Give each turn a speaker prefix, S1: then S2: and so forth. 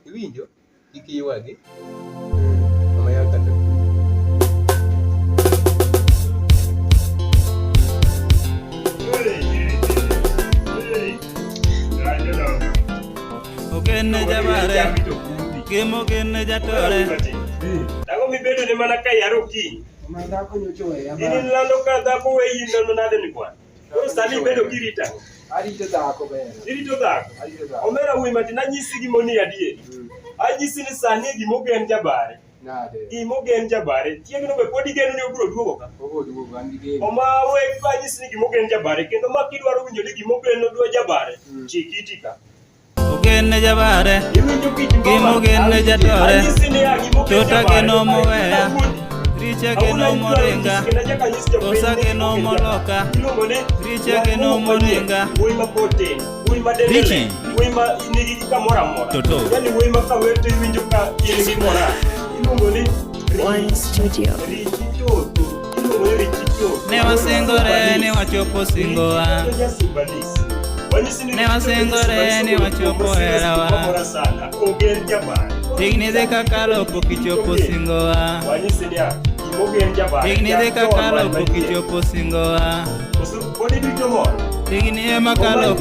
S1: Iwinjo kik iywagi mama ya kata
S2: okenne jabare gemo kenne jatore
S3: dago mi bedo ni mana kai yaro ki
S1: mandako nyocho ya
S3: ini lando ka dako we yindo no nade ni kwa koro sani bedo kirita
S1: arito dhako be
S3: irito dhako omera wi mati na nyisi gi moni adie anyisi ni sani gimogen jabare
S1: nade
S3: gimogen jabare tieng no be podi geno ni obro duogo ka
S1: obo duogo andi
S3: oma we anyisi ni gimogen jabare kendo ma kidwaro winjo ni gimogen no dwa jabare chikiti ka
S2: okenne jabare gemo kenne jatore chota keno moweya riche keno moringa kosa keno moloka riche keno moringa
S3: Richi wima nigi kamora mora
S2: Toto
S3: yani wima ka weto winjo ka in gi mora iluongo ni
S4: One Studio.
S3: Richi Toto iluongo ni Richi Toto
S2: ne wasingore ni wachopo singowa ne wasingore ni wachopo herawa digni de kakalo pokichopo singowa digni de kakalo pokichopo singowa digni ema kalo